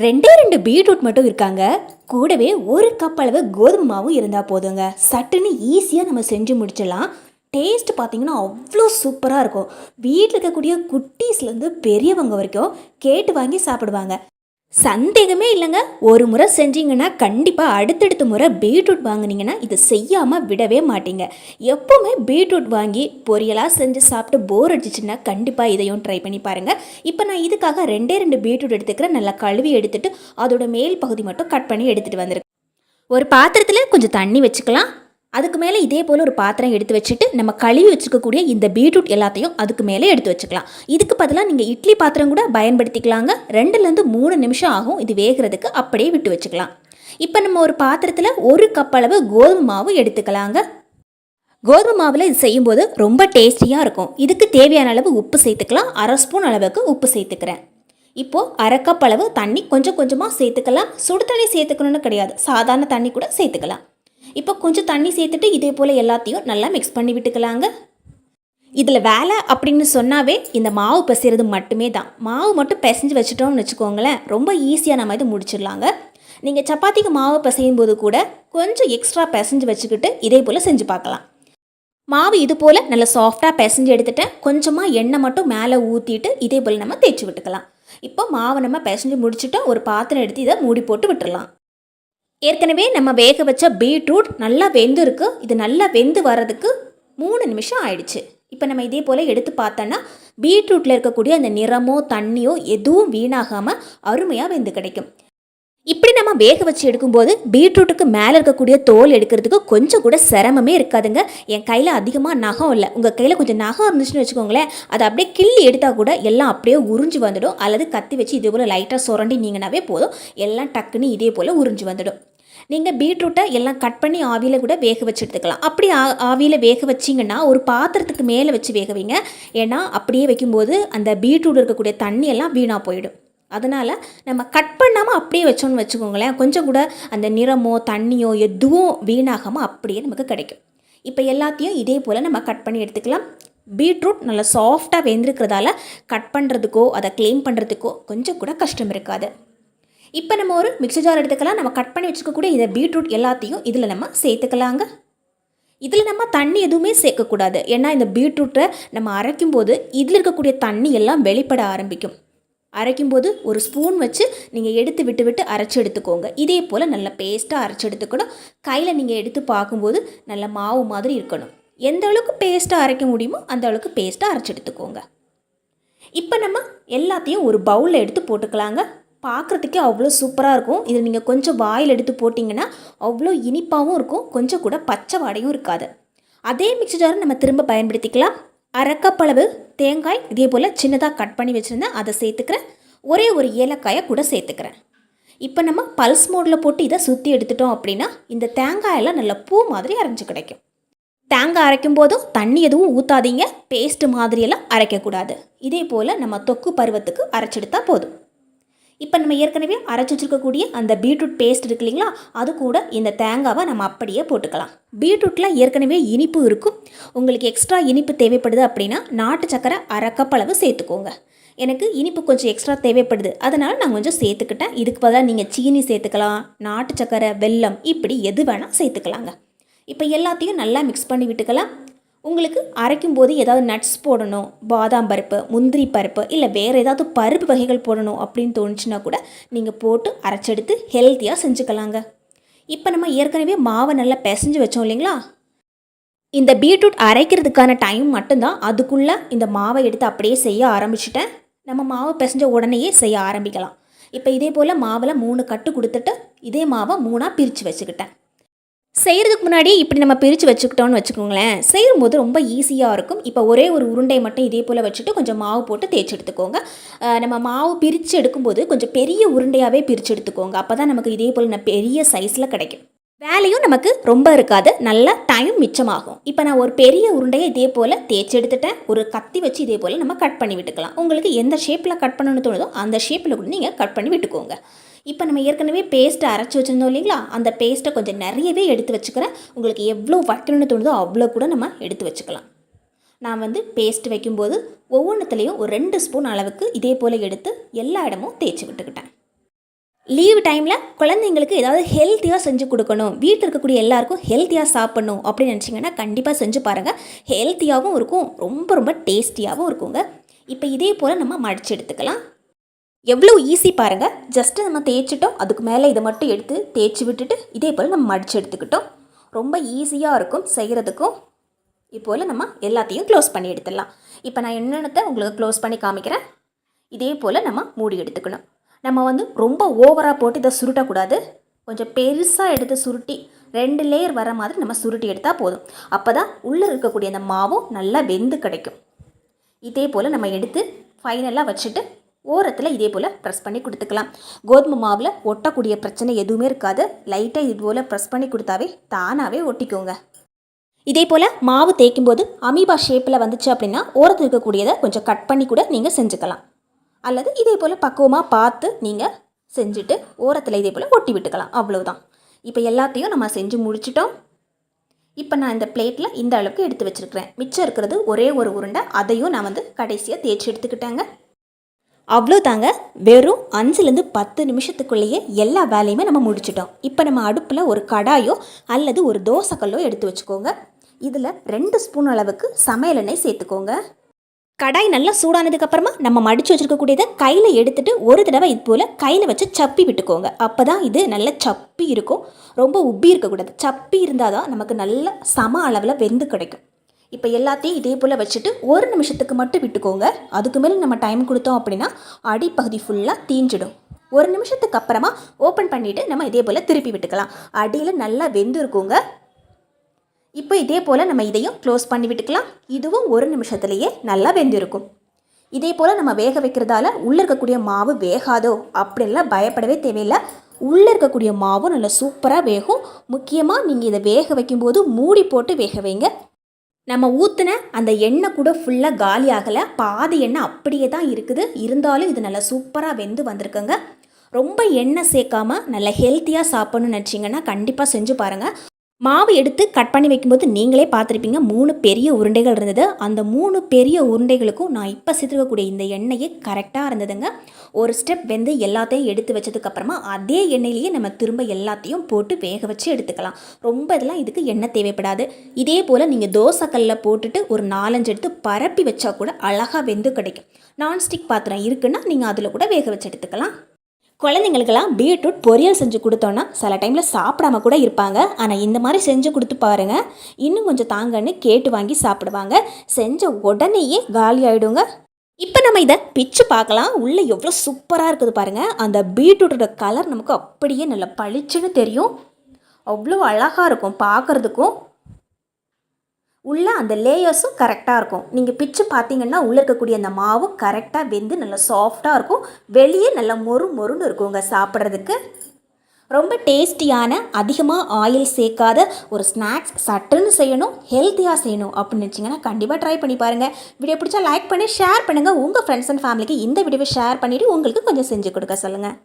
ரெண்டே 2 பீட்ரூட் மட்டும் இருக்காங்க. கூடவே 1 கப் அளவு கோதுமை மாவும் இருந்தால் போதுங்க. சட்டுன்னு ஈஸியாக நம்ம செஞ்சு முடிச்சிடலாம். டேஸ்ட் பார்த்தீங்கன்னா அவ்வளோ சூப்பராக இருக்கும். வீட்டில் இருக்கக்கூடிய குட்டீஸ்லேருந்து பெரியவங்க வரைக்கும் கேட்டு வாங்கி சாப்பிடுவாங்க. சந்தேகமே இல்லைங்க. ஒரு முறை செஞ்சீங்கன்னா கண்டிப்பாக அடுத்தடுத்த முறை பீட்ரூட் வாங்கினீங்கன்னா இதை செய்யாமல் விடவே மாட்டீங்க. எப்போவுமே பீட்ரூட் வாங்கி பொரியலாக செஞ்சு சாப்பிட்டு போர் அடிச்சிச்சுன்னா கண்டிப்பாக இதையும் ட்ரை பண்ணி பாருங்கள். இப்போ நான் இதுக்காக 2 பீட்ரூட் எடுத்துக்கிறேன். நல்லா கழுவி எடுத்துகிட்டு அதோட மேல் பகுதி மட்டும் கட் பண்ணி எடுத்துகிட்டு வந்துருக்கேன். ஒரு பாத்திரத்தில் கொஞ்சம் தண்ணி வச்சுக்கலாம். அதுக்கு மேலே இதே போல் ஒரு பாத்திரம் எடுத்து வச்சுட்டு நம்ம கழுவி வச்சுக்கக்கூடிய இந்த பீட்ரூட் எல்லாத்தையும் அதுக்கு மேலே எடுத்து வச்சுக்கலாம். இதுக்கு பதிலாக நீங்கள் இட்லி பாத்திரம் கூட பயன்படுத்திக்கலாங்க. 2-3 நிமிஷம் ஆகும் இது வேகிறதுக்கு. அப்படியே விட்டு வச்சுக்கலாம். இப்போ நம்ம ஒரு பாத்திரத்தில் 1 கப் அளவு கோதுமை மாவு எடுத்துக்கலாங்க. கோதுமை மாவில் இது செய்யும்போது ரொம்ப டேஸ்டியாக இருக்கும். இதுக்கு தேவையான அளவு உப்பு சேர்த்துக்கலாம். 1/2 ஸ்பூன் அளவுக்கு உப்பு சேர்த்துக்கிறேன். இப்போது 1/2 கப் அளவு தண்ணி கொஞ்சம் கொஞ்சமாக சேர்த்துக்கலாம். சுடு தண்ணி சேர்த்துக்கணும்னு கிடையாது, சாதாரண தண்ணி கூட சேர்த்துக்கலாம். இப்போ கொஞ்சம் தண்ணி சேர்த்துட்டு இதே போல் எல்லாத்தையும் நல்லா மிக்ஸ் பண்ணி விட்டுக்கலாங்க. இதில் வேலை அப்படின்னு சொன்னாவே இந்த மாவு பிசைறது மட்டுமே தான். மாவு மட்டும் பிசைஞ்சு வச்சுட்டோம்னு வச்சுக்கோங்களேன், ரொம்ப ஈஸியாக நம்ம இது முடிச்சிடலாங்க. நீங்கள் சப்பாத்திக்கு மாவு பிசையும் போது கூட கொஞ்சம் எக்ஸ்ட்ரா பிசைஞ்சு வச்சுக்கிட்டு இதே போல் செஞ்சு பார்க்கலாம். மாவு இது போல் நல்லா சாஃப்டாக பிசைஞ்சு எடுத்துட்டேன். கொஞ்சமாக எண்ணெய் மட்டும் மேலே ஊற்றிட்டு இதே போல் நம்ம தேய்ச்சி விட்டுக்கலாம். இப்போ மாவை நம்ம பிசைஞ்சு முடிச்சுட்டு ஒரு பாத்திரம் எடுத்து இதை மூடி போட்டு விட்டுடலாம். ஏற்கனவே நம்ம வேக வச்ச பீட்ரூட் நல்லா வெந்து இருக்கு. இது நல்லா வெந்து வர்றதுக்கு 3 நிமிஷம் ஆயிடுச்சு. இப்போ நம்ம இதே போல் எடுத்து பார்த்தோன்னா பீட்ரூட்டில் இருக்கக்கூடிய அந்த நிறமோ தண்ணியோ எதுவும் வீணாகாமல் அருமையாக வெந்து கிடைக்கும். இப்படி நம்ம வேக வச்சு எடுக்கும்போது பீட்ரூட்டுக்கு மேலே இருக்கக்கூடிய தோல் எடுக்கிறதுக்கு கொஞ்சம் கூட சிரமமே இருக்காதுங்க. என் கையில் அதிகமாக நகம் இல்லை. உங்கள் கையில் கொஞ்சம் நகம் இருந்துச்சுன்னு வச்சுக்கோங்களேன், அதை அப்படியே கிள்ளி எடுத்தால் கூட எல்லாம் அப்படியே உறிஞ்சு வந்துடும். அல்லது கத்தி வச்சு இதே போல் லைட்டாக சுரண்டினீங்கன்னாவே போதும், எல்லாம் டக்குன்னு இதே போல் உறிஞ்சு வந்துடும். நீங்கள் பீட்ரூட்டை எல்லாம் கட் பண்ணி ஆவியில் கூட வேக வச்சு எடுத்துக்கலாம். அப்படி ஆவியில் வேக வச்சிங்கன்னா ஒரு பாத்திரத்துக்கு மேலே வச்சு வேக வைங்க. ஏன்னா அப்படியே வைக்கும்போது அந்த பீட்ரூட் இருக்கக்கூடிய தண்ணியெல்லாம் வீணாக போயிடும். அதனால் நம்ம கட் பண்ணாமல் அப்படியே வச்சோன்னு வச்சுக்கோங்களேன், கொஞ்சம் கூட அந்த நிறமோ தண்ணியோ எதுவும் வீணாகாமல் அப்படியே நமக்கு கிடைக்கும். இப்போ எல்லாத்தையும் இதே போல் நம்ம கட் பண்ணி எடுத்துக்கலாம். பீட்ரூட் நல்லா சாஃப்டாக வெந்திருக்கிறதால கட் பண்ணுறதுக்கோ அதை க்ளீன் பண்ணுறதுக்கோ கொஞ்சம் கூட கஷ்டம் இருக்காது. இப்போ நம்ம ஒரு மிக்ஸி ஜார் எடுத்துக்கலாம். நம்ம கட் பண்ணி வச்சுக்கக்கூடிய இந்த பீட்ரூட் எல்லாத்தையும் இதில் நம்ம சேர்த்துக்கலாங்க. இதில் நம்ம தண்ணி எதுவுமே சேர்க்கக்கூடாது. ஏன்னா இந்த பீட்ரூட்டை நம்ம அரைக்கும்போது இதில் இருக்கக்கூடிய தண்ணி எல்லாம் வெளிப்பட ஆரம்பிக்கும். அரைக்கும்போது ஒரு ஸ்பூன் வச்சு நீங்கள் எடுத்து விட்டு விட்டு அரைச்சி எடுத்துக்கோங்க. இதே போல் நல்ல பேஸ்ட்டாக அரைச்சி எடுத்துக்கணும். கையில் நீங்கள் எடுத்து பார்க்கும்போது நல்ல மாவு மாதிரி இருக்கணும். எந்த அளவுக்கு பேஸ்ட்டாக அரைக்க முடியுமோ அந்த அளவுக்கு பேஸ்ட்டாக அரைச்சி எடுத்துக்கோங்க. இப்போ நம்ம எல்லாத்தையும் ஒரு பவுலில் எடுத்து போட்டுக்கலாங்க. பார்க்குறதுக்கே அவ்வளோ சூப்பராக இருக்கும். இது நீங்கள் கொஞ்சம் வாயில் எடுத்து போட்டிங்கன்னா அவ்வளோ இனிப்பாகவும் இருக்கும், கொஞ்சம் கூட பச்சை வாடையும் இருக்காது. அதே மிக்ஸி ஜாரை நம்ம திரும்ப பயன்படுத்திக்கலாம். 1/2 கப் அளவு தேங்காய் இதே போல் சின்னதாக கட் பண்ணி வச்சுருந்தேன், அதை சேர்த்துக்கிறேன். ஒரே ஒரு ஏலக்காயை கூட சேர்த்துக்கிறேன். இப்போ நம்ம பல்ஸ் மோடில் போட்டு இதை சுற்றி எடுத்துட்டோம் அப்படின்னா இந்த தேங்காயெல்லாம் நல்ல பூ மாதிரி அரைஞ்சு கிடைக்கும். தேங்காய் அரைக்கும் போதும் தண்ணி எதுவும் ஊற்றாதீங்க, பேஸ்ட்டு மாதிரியெல்லாம் அரைக்கக்கூடாது. இதே போல் நம்ம தொக்கு பருவத்துக்கு அரைச்செடுத்தா போதும். இப்போ நம்ம ஏற்கனவே அரைச்சி வச்சுருக்கக்கூடிய அந்த பீட்ரூட் பேஸ்ட் இருக்கு இல்லைங்களா, அது கூட இந்த தேங்காவை நம்ம அப்படியே போட்டுக்கலாம். பீட்ரூட்டில் ஏற்கனவே இனிப்பு இருக்கும். உங்களுக்கு எக்ஸ்ட்ரா இனிப்பு தேவைப்படுது அப்படின்னா நாட்டு சக்கரை 1/2 கப் அளவு சேர்த்துக்கோங்க. எனக்கு இனிப்பு கொஞ்சம் எக்ஸ்ட்ரா தேவைப்படுது, அதனால் நான் கொஞ்சம் சேர்த்துக்கிட்டேன். இதுக்கு பதிலாக நீங்கள் சீனி சேர்த்துக்கலாம், நாட்டு சக்கரை, வெல்லம் இப்படி எது வேணால் சேர்த்துக்கலாங்க. இப்போ எல்லாத்தையும் நல்லா மிக்ஸ் பண்ணி விட்டுக்கலாம். உங்களுக்கு அரைக்கும் போது ஏதாவது நட்ஸ் போடணும், பாதாம் பருப்பு, முந்திரி பருப்பு, இல்லை வேறு ஏதாவது பருப்பு வகைகள் போடணும் அப்படின்னு தோணுச்சுன்னா கூட நீங்கள் போட்டு அரைச்செடுத்து ஹெல்த்தியாக செஞ்சுக்கலாங்க. இப்போ நம்ம ஏற்கனவே மாவை நல்லா பிசைஞ்சு வச்சோம் இல்லைங்களா, இந்த பீட்ரூட் அரைக்கிறதுக்கான டைம் மட்டும்தான். அதுக்குள்ளே இந்த மாவை எடுத்து அப்படியே செய்ய ஆரம்பிச்சிட்டேன். நம்ம மாவை பிசைஞ்ச உடனேயே செய்ய ஆரம்பிக்கலாம். இப்போ இதே போல் மாவில் 3 கட்டு கொடுத்துட்டு இதே மாவை 3ஆக பிரித்து வச்சுக்கிட்டேன். செய்கிறதுக்கு முன்னாடி இப்படி நம்ம பிரித்து வச்சுக்கிட்டோன்னு வச்சுக்கோங்களேன், செய்யும்போது ரொம்ப ஈஸியாக இருக்கும். இப்போ ஒரே ஒரு உருண்டை மட்டும் இதே போல் வச்சுட்டு கொஞ்சம் மாவு போட்டு தேய்ச்சி எடுத்துக்கோங்க. நம்ம மாவு பிரித்து எடுக்கும்போது கொஞ்சம் பெரிய உருண்டையாகவே பிரித்து எடுத்துக்கோங்க. அப்போ தான் நமக்கு இதே போல் பெரிய சைஸில் கிடைக்கும். வேலையும் நமக்கு ரொம்ப இருக்காது, நல்ல டைம் மிச்சமாகும். இப்போ நான் ஒரு பெரிய உருண்டையை இதே போல் தேய்ச்சி எடுத்துட்டேன். ஒரு கத்தி வச்சு இதே போல் நம்ம கட் பண்ணி விட்டுக்கலாம். உங்களுக்கு எந்த ஷேப்பில் கட் பண்ணணும்னு தோணுதோ அந்த ஷேப்பில் கூட நீங்கள் கட் பண்ணி விட்டுக்கோங்க. இப்போ நம்ம ஏற்கனவே பேஸ்ட்டை அரைச்சி வச்சுருந்தோம் இல்லைங்களா, அந்த பேஸ்ட்டை கொஞ்சம் நிறையவே எடுத்து வச்சுக்கிறேன். உங்களுக்கு எவ்வளோ வைக்கணும்னு தோணுதோ அவ்வளோ கூட நம்ம எடுத்து வச்சுக்கலாம். நான் பேஸ்ட் வைக்கும்போது ஒவ்வொன்றுத்துலேயும் ஒரு 2 ஸ்பூன் அளவுக்கு இதே போல் எடுத்து எல்லா இடமும் தேய்ச்சி விட்டுக்கிட்டேன். லீவு டைமில் குழந்தைங்களுக்கு ஏதாவது ஹெல்த்தியாக செஞ்சு கொடுக்கணும், வீட்டில் இருக்கக்கூடிய எல்லாருக்கும் ஹெல்த்தியாக சாப்பிட்ணும் அப்படின்னு நினச்சிங்கன்னா கண்டிப்பாக செஞ்சு பாருங்கள். ஹெல்த்தியாகவும் இருக்கும், ரொம்ப ரொம்ப டேஸ்டியாகவும் இருக்குங்க. இப்போ இதே போல் நம்ம மடித்து எடுத்துக்கலாம். எவ்வளோ ஈஸி பாருங்கள். ஜஸ்ட்டு நம்ம தேய்ச்சிட்டோம், அதுக்கு மேலே இதை மட்டும் எடுத்து தேய்ச்சி விட்டுட்டு இதே போல் நம்ம மடித்து எடுத்துக்கிட்டோம். ரொம்ப ஈஸியாக இருக்கும் செய்கிறதுக்கும். இப்போல் நம்ம எல்லாத்தையும் க்ளோஸ் பண்ணி எடுத்துடலாம். இப்போ நான் என்னென்னத்தை உங்களுக்கு க்ளோஸ் பண்ணி காமிக்கிறேன். இதே போல் நம்ம மூடி எடுத்துக்கணும். நம்ம ரொம்ப ஓவராக போட்டு இதை சுருட்டக்கூடாது. கொஞ்சம் பெருசாக எடுத்து சுருட்டி 2 லேயர் வர மாதிரி நம்ம சுருட்டி எடுத்தால் போதும். அப்போ தான் உள்ளே இருக்கக்கூடிய அந்த மாவும் நல்லா வெந்து கிடைக்கும். இதே போல் நம்ம எடுத்து ஃபைனலாக வச்சுட்டு ஓரத்தில் இதே போல் ப்ரெஸ் பண்ணி கொடுத்துக்கலாம். கோதுமை மாவில் ஒட்டக்கூடிய பிரச்சனை எதுவுமே இருக்காது. லைட்டாக இது போல் ப்ரெஸ் பண்ணி கொடுத்தாவே தானாகவே ஒட்டிக்கோங்க. இதே போல் மாவு தேய்க்கும் போது அமீபா ஷேப்பில் வந்துச்சு அப்படின்னா ஓரத்தில் இருக்கக்கூடியதை கொஞ்சம் கட் பண்ணி கூட நீங்கள் செஞ்சுக்கலாம். அல்லது இதே போல் பக்குவமாக பார்த்து நீங்கள் செஞ்சுட்டு ஓரத்தில் இதே போல் ஒட்டி விட்டுக்கலாம். அவ்வளவுதான். இப்போ எல்லாத்தையும் நம்ம செஞ்சு முடிச்சிட்டோம். இப்போ நான் இந்த பிளேட்டில் இந்த அளவுக்கு எடுத்து வச்சுருக்கிறேன். மிச்சம் இருக்கிறது ஒரே ஒரு உருண்டை, அதையும் நான் கடைசியாக தேய்ச்சி எடுத்துக்கிட்டேங்க. அவ்வளோ தாங்க. வெறும் 5லேருந்து 10 நிமிஷத்துக்குள்ளேயே எல்லா வேலையுமே நம்ம முடிச்சிட்டோம். இப்போ நம்ம அடுப்பில் ஒரு கடாயோ அல்லது ஒரு தோசைக்கல்லோ எடுத்து வச்சுக்கோங்க. இதில் 2 ஸ்பூன் அளவுக்கு சமையல் எண்ணெய் சேர்த்துக்கோங்க. கடாய் நல்லா சூடானதுக்கப்புறமா நம்ம மடித்து வச்சுருக்கக்கூடியதை கையில் எடுத்துகிட்டு ஒரு தடவை இது போல் கையில் வச்சு சப்பி விட்டுக்கோங்க. அப்போ தான் இது நல்ல சப்பி இருக்கும். ரொம்ப உப்பி இருக்கக்கூடாது. சப்பி இருந்தால் தான் நமக்கு நல்ல சம அளவில் வெந்து கிடைக்கும். இப்போ எல்லாத்தையும் இதே போல் வச்சுட்டு 1 நிமிஷத்துக்கு மட்டும் விட்டுக்கோங்க. அதுக்கு மேலே நம்ம டைம் கொடுத்தோம் அப்படின்னா அடிப்பகுதி ஃபுல்லாக தீஞ்சிடும். 1 நிமிஷத்துக்கு அப்புறமா ஓப்பன் பண்ணிவிட்டு நம்ம இதே போல் திருப்பி விட்டுக்கலாம். அடியில் நல்லா வெந்து இருக்குங்க. இப்போ இதே போல் நம்ம இதையும் க்ளோஸ் பண்ணி விட்டுக்கலாம். இதுவும் 1 நிமிஷத்துலேயே நல்லா வெந்திருக்கும். இதே போல் நம்ம வேக வைக்கிறதால உள்ளே இருக்கக்கூடிய மாவு வேகாதோ அப்படின்லாம் பயப்படவே தேவையில்லை. உள்ளே இருக்கக்கூடிய மாவும் நல்லா சூப்பராக வேகும். முக்கியமாக நீங்கள் இதை வேக வைக்கும்போது மூடி போட்டு வேக வைங்க. நம்ம ஊற்றின அந்த எண்ணெய் கூட ஃபுல்லாக காலி ஆகலை. பாதி எண்ணெய் அப்படியே தான் இருக்குது. இருந்தாலும் இது நல்லா சூப்பராக வெந்து வந்திருக்குங்க. ரொம்ப எண்ணெய் சேர்க்காமல் நல்லா ஹெல்த்தியாக சாப்பிட்ணுன்னு நினச்சிங்கன்னா கண்டிப்பாக செஞ்சு பாருங்கள். மாவு எடுத்து கட் பண்ணி வைக்கும்போது நீங்களே பார்த்துருப்பீங்க 3 பெரிய உருண்டைகள் இருந்தது. அந்த 3 பெரிய உருண்டைகளுக்கும் நான் இப்போ சேர்த்துக்கக்கூடிய இந்த எண்ணெயே கரெக்டாக இருந்ததுங்க. ஒரு ஸ்டெப் வெந்து எல்லாத்தையும் எடுத்து வச்சதுக்கப்புறமா அதே எண்ணெயிலேயே நம்ம திரும்ப எல்லாத்தையும் போட்டு வேக வச்சு எடுத்துக்கலாம். ரொம்ப இதெல்லாம் இதுக்கு எண்ணெய் தேவைப்படாது. இதே போல் நீங்கள் தோசைக்கல்லில் போட்டுட்டு ஒரு 4-5 எடுத்து பரப்பி வச்சா கூட அழகாக வெந்து கிடைக்கும். நான்ஸ்டிக் பாத்திரம் இருக்குன்னா நீங்கள் அதில் கூட வேக வச்சு எடுத்துக்கலாம். குழந்தைங்களுக்கெல்லாம் பீட்ரூட் பொரியல் செஞ்சு கொடுத்தோன்னா சில டைமில் சாப்பிடாம கூட இருப்பாங்க. ஆனால் இந்த மாதிரி செஞ்சு கொடுத்து பாருங்கள், இன்னும் கொஞ்சம் தாங்கன்னு கேட்டு வாங்கி சாப்பிடுவாங்க. செஞ்ச உடனேயே காலி ஆகிடுங்க. இப்போ நம்ம இதை பிச்சு பார்க்கலாம். உள்ளே எவ்வளோ சூப்பராக இருக்குது பாருங்கள். அந்த பீட்ரூட்டோட கலர் நமக்கு அப்படியே நல்லா பளிச்சுன்னு தெரியும். அவ்வளோ அழகாக இருக்கும் பார்க்குறதுக்கும். உள்ளே அந்த லேயர்ஸும் கரெக்டாக இருக்கும். நீங்கள் பிச்சு பார்த்தீங்கன்னா உள்ளே இருக்கக்கூடிய அந்த மாவு கரெக்டாக வெந்து நல்லா சாஃப்டாக இருக்கும். வெளியே நல்லா மொறு மொறுன்னு இருக்குங்க சாப்பிட்றதுக்கு. ரொம்ப டேஸ்டியான, அதிகமாக ஆயில் சேர்க்காத ஒரு ஸ்நாக்ஸ் சட்டுன்னு செய்யணும், ஹெல்த்தியாக செய்யணும் அப்படின்னு நினச்சிங்கன்னா கண்டிப்பாக ட்ரை பண்ணி பாருங்கள். வீடியோ பிடிச்சா லைக் பண்ணி ஷேர் பண்ணுங்கள். உங்கள் ஃப்ரெண்ட்ஸ் அண்ட் ஃபேமிலிக்கு இந்த வீடியோவை ஷேர் பண்ணிவிட்டு உங்களுக்கு கொஞ்சம் செஞ்சு கொடுக்க சொல்லுங்கள்.